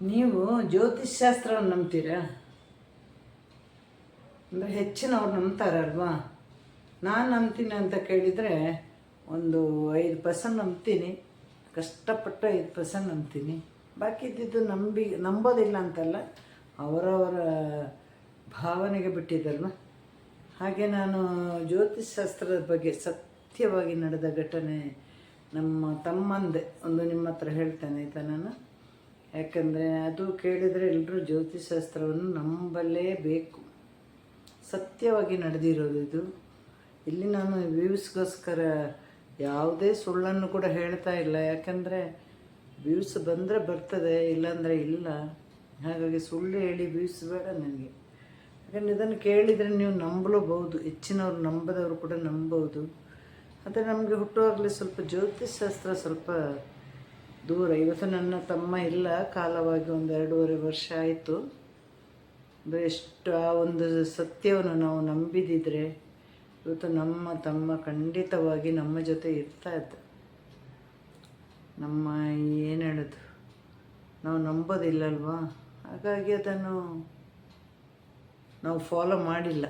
ನೀವು ಜ್ಯೋತಿಷ್ಶಾಸ್ತ್ರವನ್ನು ನಂಬ್ತೀರಾ? ಅಂದರೆ ಹೆಚ್ಚಿನವ್ರು ನಂಬ್ತಾರಲ್ವಾ? ನಾನು ನಂಬ್ತೀನಿ ಅಂತ ಕೇಳಿದರೆ ಒಂದು 5% ನಂಬ್ತೀನಿ, ಕಷ್ಟಪಟ್ಟು 5% ನಂಬ್ತೀನಿ. ಬಾಕಿ ಇದ್ದಿದ್ದು ನಂಬೋದಿಲ್ಲ ಅಂತಲ್ಲ, ಅವರವರ ಭಾವನೆಗೆ ಬಿಟ್ಟಿದ್ದಲ್ವ. ಹಾಗೆ ನಾನು ಜ್ಯೋತಿಷ್ಶಾಸ್ತ್ರದ ಬಗ್ಗೆ ಸತ್ಯವಾಗಿ ನಡೆದ ಘಟನೆ ನಮ್ಮ ತಮ್ಮಂದೆ ಒಂದು ನಿಮ್ಮ ಹತ್ರ ಹೇಳ್ತೇನೆ ಆಯಿತಾ ನಾನು. ಯಾಕಂದರೆ ಅದು ಕೇಳಿದರೆ ಎಲ್ಲರೂ ಜ್ಯೋತಿಷಾಸ್ತ್ರವನ್ನು ನಂಬಲೇಬೇಕು. ಸತ್ಯವಾಗಿ ನಡೆದಿರೋದು ಇದು. ಇಲ್ಲಿ ನಾನು ವ್ಯೂಸ್ಗೋಸ್ಕರ ಯಾವುದೇ ಸುಳ್ಳನ್ನು ಕೂಡ ಹೇಳ್ತಾ ಇಲ್ಲ. ಯಾಕಂದರೆ ವ್ಯೂಸ್ ಬಂದರೆ ಬರ್ತದೆ, ಇಲ್ಲಾಂದರೆ ಇಲ್ಲ. ಹಾಗಾಗಿ ಸುಳ್ಳು ಹೇಳಿ ವ್ಯೂಸ್ ಬೇಡ ನನಗೆ. ಯಾಕಂದರೆ ಇದನ್ನು ಕೇಳಿದರೆ ನೀವು ನಂಬಲೂಬಹುದು, ಹೆಚ್ಚಿನವ್ರು ನಂಬದವರು ಕೂಡ ನಂಬೋದು. ಆದರೆ ನಮಗೆ ಹುಟ್ಟುವಾಗಲೇ ಸ್ವಲ್ಪ ಜ್ಯೋತಿಷಾಸ್ತ್ರ ಸ್ವಲ್ಪ ದೂರ. ಇವತ್ತು ನನ್ನ ತಮ್ಮ ಇಲ್ಲ, ಕಾಲವಾಗಿ ಒಂದು 2.5 ವರ್ಷ ಆಯಿತು. ಎಷ್ಟು ಆ ಒಂದು ಸತ್ಯವನ್ನು ನಾವು ನಂಬಿದಿದ್ರೆ ಇವತ್ತು ನಮ್ಮ ತಮ್ಮ ಖಂಡಿತವಾಗಿ ನಮ್ಮ ಜೊತೆ ಇರ್ತಾ ಇದ್ದ. ನಮ್ಮ ಏನು ಹೇಳೋದು, ನಾವು ನಂಬೋದಿಲ್ಲಲ್ವಾ, ಹಾಗಾಗಿ ಅದನ್ನು ನಾವು ಫಾಲೋ ಮಾಡಿಲ್ಲ.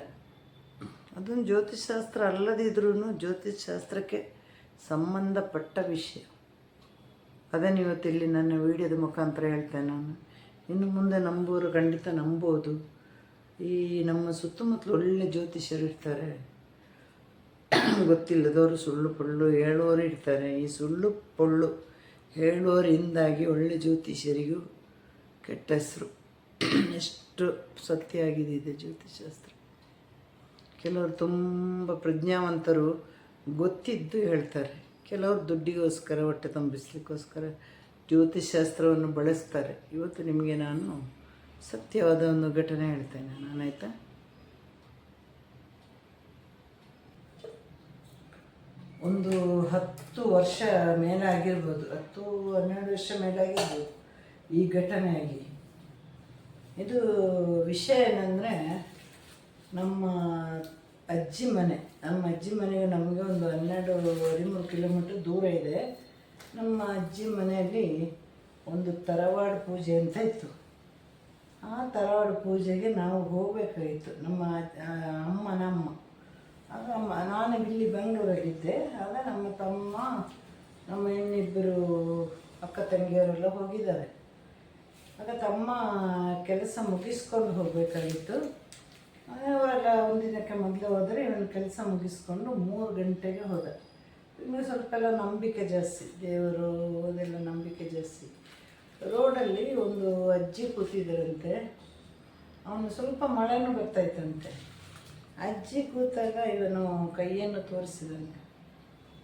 ಅದೊಂದು ಜ್ಯೋತಿಷಾಸ್ತ್ರ ಅಲ್ಲದಿದ್ರೂ ಜ್ಯೋತಿಷಾಸ್ತ್ರಕ್ಕೆ ಸಂಬಂಧಪಟ್ಟ ವಿಷಯ. ಅದನ್ನು ಇವತ್ತು ಇಲ್ಲಿ ನನ್ನ ವೀಡಿಯೋದ ಮುಖಾಂತರ ಹೇಳ್ತೇನೆ ನಾನು. ಇನ್ನು ಮುಂದೆ ನಂಬೋರು ಖಂಡಿತ ನಂಬೋದು. ಈ ನಮ್ಮ ಸುತ್ತಮುತ್ತಲು ಒಳ್ಳೆ ಜ್ಯೋತಿಷರು ಇರ್ತಾರೆ, ಗೊತ್ತಿಲ್ಲದವರು ಸುಳ್ಳು ಪೊಳ್ಳು ಹೇಳುವವರು ಇರ್ತಾರೆ. ಈ ಸುಳ್ಳು ಪೊಳ್ಳು ಹೇಳುವವರಿಂದಾಗಿ ಒಳ್ಳೆ ಜ್ಯೋತಿಷರಿಗೂ ಕೆಟ್ಟ ಹೆಸರು. ಎಷ್ಟು ಸತ್ಯ ಆಗಿದೆ ಇದೆ ಜ್ಯೋತಿಷಾಸ್ತ್ರ. ಕೆಲವರು ತುಂಬ ಪ್ರಜ್ಞಾವಂತರು, ಗೊತ್ತಿದ್ದು ಹೇಳ್ತಾರೆ. ಕೆಲವರು ದುಡ್ಡಿಗೋಸ್ಕರ, ಹೊಟ್ಟೆ ತುಂಬಿಸ್ಲಿಕ್ಕೋಸ್ಕರ ಜ್ಯೋತಿಷಾಸ್ತ್ರವನ್ನು ಬಳಸ್ತಾರೆ. ಇವತ್ತು ನಿಮಗೆ ನಾನು ಸತ್ಯವಾದ ಒಂದು ಘಟನೆ ಹೇಳ್ತೇನೆ ನಾನಾಯ್ತಾ. ಒಂದು 10 ವರ್ಷ ಮೇಲಾಗಿರ್ಬೋದು, 10-12 ವರ್ಷ ಮೇಲಾಗಿರ್ಬೋದು ಈ ಘಟನೆಯಾಗಿ. ಇದು ವಿಷಯ ಏನಂದರೆ, ನಮ್ಮ ಅಜ್ಜಿ ಮನೆಗೆ ನಮಗೆ ಒಂದು 12-13 ಕಿಲೋಮೀಟ್ರ್ ದೂರ ಇದೆ. ನಮ್ಮ ಅಜ್ಜಿ ಮನೆಯಲ್ಲಿ ಒಂದು ತರವಾಡು ಪೂಜೆ ಅಂತ ಇತ್ತು. ಆ ತರವಾಡು ಪೂಜೆಗೆ ನಾವು ಹೋಗಬೇಕಾಗಿತ್ತು, ನಮ್ಮ ಅಮ್ಮ. ಆಗ ನಾನು ಇಲ್ಲಿ ಬೆಂಗಳೂರಲ್ಲಿದ್ದೆ. ಆಗ ನಮ್ಮ ತಮ್ಮ, ನಮ್ಮ ಇನ್ನಿಬ್ಬರು ಅಕ್ಕ ತಂಗಿಯರೆಲ್ಲ ಹೋಗಿದ್ದಾರೆ. ಆಗ ತಮ್ಮ ಕೆಲಸ ಮುಗಿಸ್ಕೊಂಡು ಹೋಗಬೇಕಾಗಿತ್ತು. ಅವರೆಲ್ಲ ಒಂದಿನಕ್ಕೆ ಮೊದಲು ಹೋದರೆ ಇವನು ಕೆಲಸ ಮುಗಿಸ್ಕೊಂಡು 3 ಗಂಟೆಗೆ ಹೋದ. ಇನ್ನು ಸ್ವಲ್ಪ ಎಲ್ಲ ನಂಬಿಕೆ ಜಾಸ್ತಿ, ದೇವರು ಅದೆಲ್ಲ ನಂಬಿಕೆ ಜಾಸ್ತಿ. ರೋಡಲ್ಲಿ ಒಂದು ಅಜ್ಜಿ ಕೂತಿದ್ದರಂತೆ. ಅವನು ಸ್ವಲ್ಪ ಮಳೆನೂ ಬರ್ತಾಯಿತ್ತಂತೆ. ಅಜ್ಜಿ ಕೂತಾಗ ಇವನು ಕೈಯನ್ನು ತೋರಿಸಿದಂತೆ,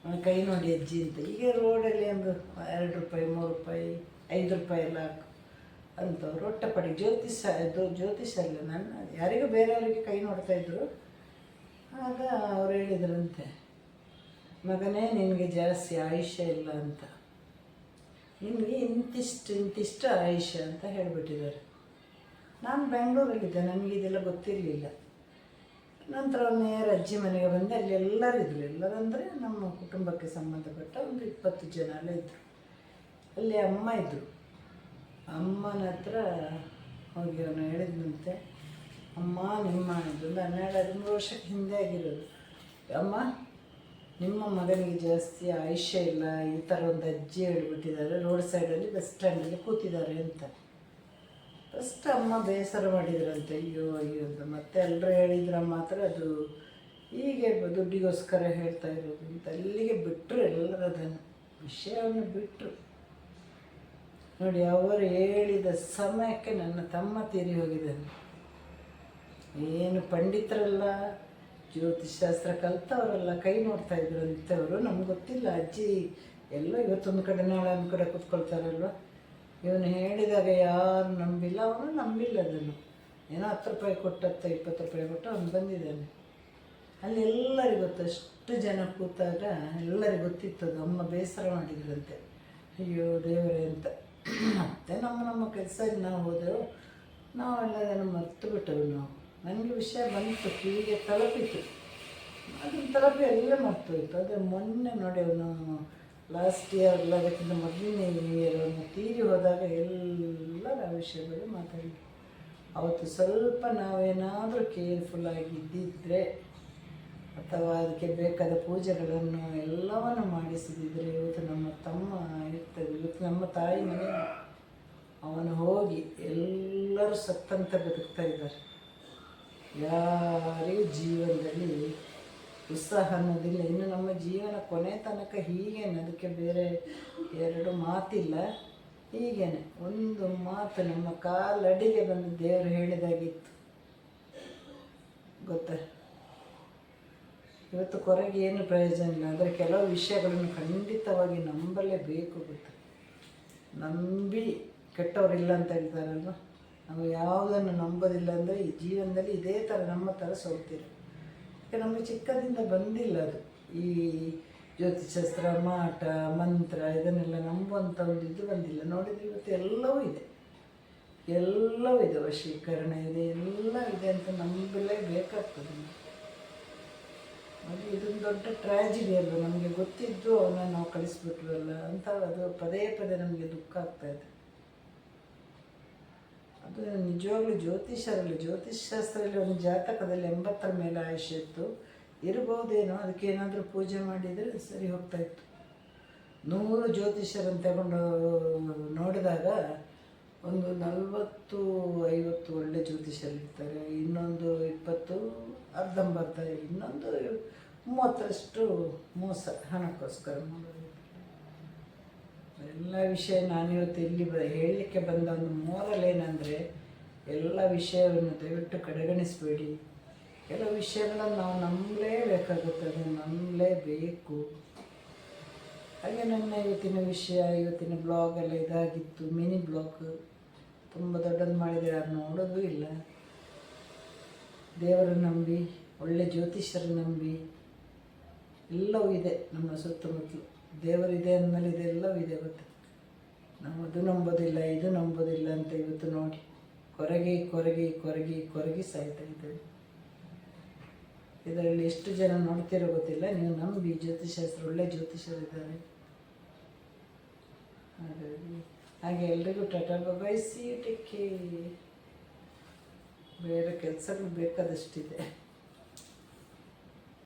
ಅವನ ಕೈ ನೋಡಿ ಅಜ್ಜಿ ಅಂತ. ಈಗ ರೋಡಲ್ಲಿ ಒಂದು 2 ರೂಪಾಯಿ, 3 ರೂಪಾಯಿ, 5 ರೂಪಾಯಿ ಎಲ್ಲ ಹಾಕು ಅಂತವ್ರು ಹೊಟ್ಟೆಪಡಿ. ಜ್ಯೋತಿಷ ಅಲ್ಲ, ನನ್ನ ಯಾರಿಗೂ ಬೇರೆಯವರಿಗೆ ಕೈ ನೋಡ್ತಾಯಿದ್ರು. ಆಗ ಅವ್ರು ಹೇಳಿದ್ರಂತೆ, ಮಗನೇ ನಿನಗೆ ಜಾಸ್ತಿ ಆಯುಷ್ಯ ಇಲ್ಲ ಅಂತ, ನಿನಗೆ ಇಂತಿಷ್ಟು ಆಯುಷ್ಯ ಅಂತ ಹೇಳಿಬಿಟ್ಟಿದ್ದಾರೆ. ನಾನು ಬೆಂಗಳೂರಲ್ಲಿದ್ದೆ, ನನಗೆ ಇದೆಲ್ಲ ಗೊತ್ತಿರಲಿಲ್ಲ. ನಂತರ ನೇರ ಅಜ್ಜಿ ಮನೆಗೆ ಬಂದೆ. ಅಲ್ಲಿ ಎಲ್ಲರಿದ್ದರು. ಎಲ್ಲರಂದರೆ ನಮ್ಮ ಕುಟುಂಬಕ್ಕೆ ಸಂಬಂಧಪಟ್ಟ ಒಂದು 20 ಜನ ಎಲ್ಲ ಇದ್ದರು. ಅಲ್ಲಿ ಅಮ್ಮ ಇದ್ದರು. ಅಮ್ಮನ ಹತ್ರ ಹೋಗಿ ಅವನು ಹೇಳಿದಂತೆ, ಅಮ್ಮ ನಿಮ್ಮ ಇದೊಂದು 12-13 ವರ್ಷಕ್ಕೆ ಹಿಂದೆ ಆಗಿರೋದು, ಅಮ್ಮ ನಿಮ್ಮ ಮಗನಿಗೆ ಜಾಸ್ತಿ ಆಯುಷ್ಯ ಇಲ್ಲ, ಈ ಥರ ಒಂದು ಅಜ್ಜಿ ಹೇಳ್ಬಿಟ್ಟಿದ್ದಾರೆ, ರೋಡ್ ಸೈಡಲ್ಲಿ ಬಸ್ ಸ್ಟ್ಯಾಂಡಲ್ಲಿ ಕೂತಿದ್ದಾರೆ ಅಂತ. ಫಸ್ಟ್ ಅಮ್ಮ ಬೇಸರ ಮಾಡಿದ್ರಂತೆ, ಅಯ್ಯೋ ಅಂತ. ಮತ್ತೆ ಎಲ್ಲರೂ ಹೇಳಿದ್ರ ಮಾತ್ರ ಅದು ಹೀಗೆ ದುಡ್ಡಿಗೋಸ್ಕರ ಹೇಳ್ತಾ ಇರೋದು ಅಂತ ಅಲ್ಲಿಗೆ ಬಿಟ್ಟರು. ಎಲ್ಲರೂ ಅದನ್ನು ವಿಷಯವನ್ನು ಬಿಟ್ಟರು. ನೋಡಿ, ಅವರು ಹೇಳಿದ ಸಮಯಕ್ಕೆ ನನ್ನ ತಮ್ಮ ತೀರಿ ಹೋಗಿದ್ದಾನೆ. ಏನು ಪಂಡಿತರಲ್ಲ, ಜ್ಯೋತಿಷಾಸ್ತ್ರ ಕಲ್ತವರಲ್ಲ, ಕೈ ನೋಡ್ತಾ ಇದ್ರು ಅಂಥವರು. ನಮ್ಗೆ ಗೊತ್ತಿಲ್ಲ. ಅಜ್ಜಿ ಎಲ್ಲೋ ಇವತ್ತೊಂದು ಕಡೆ ನಾಳೆ ಒಂದು ಕಡೆ ಕೂತ್ಕೊಳ್ತಾರಲ್ವ. ಇವನು ಹೇಳಿದಾಗ ಯಾರು ನಂಬಿಲ್ಲ, ಅವನು ನಂಬಿಲ್ಲ. ಅದನ್ನು ಏನೋ 10 ರೂಪಾಯಿ ಕೊಟ್ಟು 20 ರೂಪಾಯಿ ಕೊಟ್ಟು ಅವನು ಬಂದಿದ್ದಾನೆ. ಅಲ್ಲಿ ಎಲ್ಲರಿಗೂ ಗೊತ್ತು, ಅಷ್ಟು ಜನ ಕೂತಾಗ ಎಲ್ಲರಿಗೂ ಗೊತ್ತಿತ್ತದು. ಅಮ್ಮ ಬೇಸರ ಮಾಡಿದ್ರಂತೆ, ಅಯ್ಯೋ ದೇವರೇ ಅಂತ. ಮತ್ತು ನಮ್ಮ ಕೆಲಸಕ್ಕೆ ನಾವು ಹೋದೆವು. ನಾವೆಲ್ಲದನ್ನು ಮರ್ತು ಬಿಟ್ಟೆವು. ನನಗೆ ವಿಷಯ ಬಂತು, ಕಿವಿಗೆ ತಲುಪಿತು. ಅದನ್ನು ತಲುಪಿ ಎಲ್ಲ ಮರ್ತೋಯ್ತು. ಆದರೆ ಮೊನ್ನೆ ನೋಡಿ, ಅವನು ಲಾಸ್ಟ್ ಇಯರ್ ಅದಕ್ಕಿಂತ ಮೊದಲನೇ ಇಯರ್ ಅವನು ತೀರಿ ಹೋದಾಗ ಎಲ್ಲ ವಿಷಯಗಳು ಮಾತಾಡಿ. ಅವತ್ತು ಸ್ವಲ್ಪ ನಾವೇನಾದರೂ ಕೇರ್ಫುಲ್ಲಾಗಿ ಇದ್ದಿದ್ದರೆ ಅಥವಾ ಅದಕ್ಕೆ ಬೇಕಾದ ಪೂಜೆಗಳನ್ನು ಎಲ್ಲವನ್ನು ಮಾಡಿಸಿದಿದ್ರೆ ಇವತ್ತು ನಮ್ಮ ತಮ್ಮ ಇರ್ತದೆ. ಇವತ್ತು ನಮ್ಮ ತಾಯಿ ಮನೆ ಅವನು ಹೋಗಿ ಎಲ್ಲರೂ ಸತ್ತಂತ ಬದುಕ್ತಾ ಇದ್ದಾರೆ. ಯಾರಿಗೂ ಜೀವನದಲ್ಲಿ ಉತ್ಸಾಹ ಅನ್ನೋದಿಲ್ಲ. ಇನ್ನು ನಮ್ಮ ಜೀವನ ಕೊನೆ ತನಕ ಹೀಗೇನೆ, ಅದಕ್ಕೆ ಬೇರೆ ಎರಡು ಮಾತಿಲ್ಲ. ಹೀಗೇನೆ ಒಂದು ಮಾತು ನಮ್ಮ ಕಾಲಡಿಗೆ ಬಂದು ದೇವರು ಹೇಳಿದಾಗಿತ್ತು ಗೊತ್ತಾ. ಇವತ್ತು ಕೊರಗೆ ಏನು ಪ್ರಯೋಜನ ಇಲ್ಲ. ಆದರೆ ಕೆಲವು ವಿಷಯಗಳನ್ನು ಖಂಡಿತವಾಗಿ ನಂಬಲೇಬೇಕು ಗೊತ್ತಾ. ನಂಬಿ ಕೆಟ್ಟವರಿಲ್ಲ ಅಂತ ಹೇಳ್ತಾರಲ್ವ, ನಾವು ಯಾವುದನ್ನು ನಂಬೋದಿಲ್ಲ ಅಂದರೆ ಈ ಜೀವನದಲ್ಲಿ ಇದೇ ಥರ ನಮ್ಮ ಥರ ಸೋಲ್ತೀರ. ಯಾಕೆ ನಮಗೆ ಚಿಕ್ಕದಿಂದ ಬಂದಿಲ್ಲ ಅದು. ಈ ಜ್ಯೋತಿಷಾಸ್ತ್ರ, ಮಾಟ, ಮಂತ್ರ ಇದನ್ನೆಲ್ಲ ನಂಬುವಂಥ ಒಂದು ಇದು ಬಂದಿಲ್ಲ. ನೋಡಿದರೆ ಇವತ್ತು ಎಲ್ಲವೂ ಇದೆ, ಎಲ್ಲವೂ ಇದೆ, ವಶೀಕರಣ ಇದೆ, ಎಲ್ಲ ಇದೆ ಅಂತ ನಂಬಲೇಬೇಕಾಗ್ತದೆ. ಅದು ಇದೊಂದು ದೊಡ್ಡ ಟ್ರ್ಯಾಜಿಡಿ ಅಲ್ವ. ನಮಗೆ ಗೊತ್ತಿದ್ದು ಅವನ್ನ ನಾವು ಕಳಿಸ್ಬಿಟ್ವಲ್ಲ ಅಂತ ಅದು ಪದೇ ಪದೇ ನಮಗೆ ದುಃಖ ಆಗ್ತಾಯಿದೆ. ಅದು ನಿಜವಾಗ್ಲೂ ಜ್ಯೋತಿಷಾಸ್ತ್ರದಲ್ಲಿ ಒಂದು ಜಾತಕದಲ್ಲಿ 80ರ ಮೇಲೆ ಆಯುಷ್ಯ ಇತ್ತು ಇರ್ಬೋದೇನೋ. ಅದಕ್ಕೆ ಏನಾದರೂ ಪೂಜೆ ಮಾಡಿದರೆ ಸರಿ ಹೋಗ್ತಾಯಿತ್ತು. 100 ಜ್ಯೋತಿಷ್ಯರನ್ನು ತಗೊಂಡು ನೋಡಿದಾಗ ಒಂದು 40-50 ಒಳ್ಳೆ ಜ್ಯೋತಿಷರಿರ್ತಾರೆ, ಇನ್ನೊಂದು 20 ಅರ್ಧಂಬರ್ಧ, ಇನ್ನೊಂದು 30ರಷ್ಟು ಮೋಸ, ಹಣಕ್ಕೋಸ್ಕರ ಮಾಡೋದು. ಎಲ್ಲ ವಿಷಯ ನಾನಿವತ್ತು ಇಲ್ಲಿ ಹೇಳಲಿಕ್ಕೆ ಬಂದ ಒಂದು ಮೋರಲ್ ಏನಂದರೆ, ಎಲ್ಲ ವಿಷಯವನ್ನು ದಯವಿಟ್ಟು ಕಡೆಗಣಿಸಬೇಡಿ. ಕೆಲವು ವಿಷಯಗಳನ್ನು ನಾವು ನಂಬಲೇಬೇಕಾಗುತ್ತೆ, ಅದನ್ನು ನಂಬಲೇಬೇಕು. ಹಾಗೆ ನನ್ನ ಇವತ್ತಿನ ಬ್ಲಾಗ್ ಎಲ್ಲ ಇದಾಗಿತ್ತು, ಮಿನಿ ಬ್ಲಾಗ್. ತುಂಬ ದೊಡ್ಡದು ಮಾಡಿದರೆ ಯಾರು ನೋಡೋದು ಇಲ್ಲ. ದೇವರನ್ನು ನಂಬಿ, ಒಳ್ಳೆ ಜ್ಯೋತಿಷ್ಯರು ನಂಬಿ, ಎಲ್ಲವೂ ಇದೆ ನಮ್ಮ ಸುತ್ತಮುತ್ತಲು. ದೇವರಿದೆ ಅಂದಮೇಲೆ ಇದೆಲ್ಲವೂ ಇದೆ ಗೊತ್ತು. ನಾವು ಅದು ನಂಬೋದಿಲ್ಲ, ಇದು ನಂಬೋದಿಲ್ಲ ಅಂತ ಇವತ್ತು ನೋಡಿ ಕೊರಗಿ ಸಾಯ್ತಾ ಇದ್ದೇವೆ. ಇದರಲ್ಲಿ ಎಷ್ಟು ಜನ ನೋಡ್ತಿರೋ ಗೊತ್ತಿಲ್ಲ. ನೀವು ನಂಬಿ, ಜ್ಯೋತಿಷಾಸ್ತ್ರ ಒಳ್ಳೆ ಜ್ಯೋತಿಷರಿದ್ದಾರೆ. ಹಾಗೆ ಎಲ್ರಿಗೂ ಟಾಟಾ ಬಾಯ್, ಸಿ ಯು, ಟೇಕ್ ಕೇರ್. ಬೇರೆ ಕೆಲಸಗಳು ಬೇಕಾದಷ್ಟಿದೆ.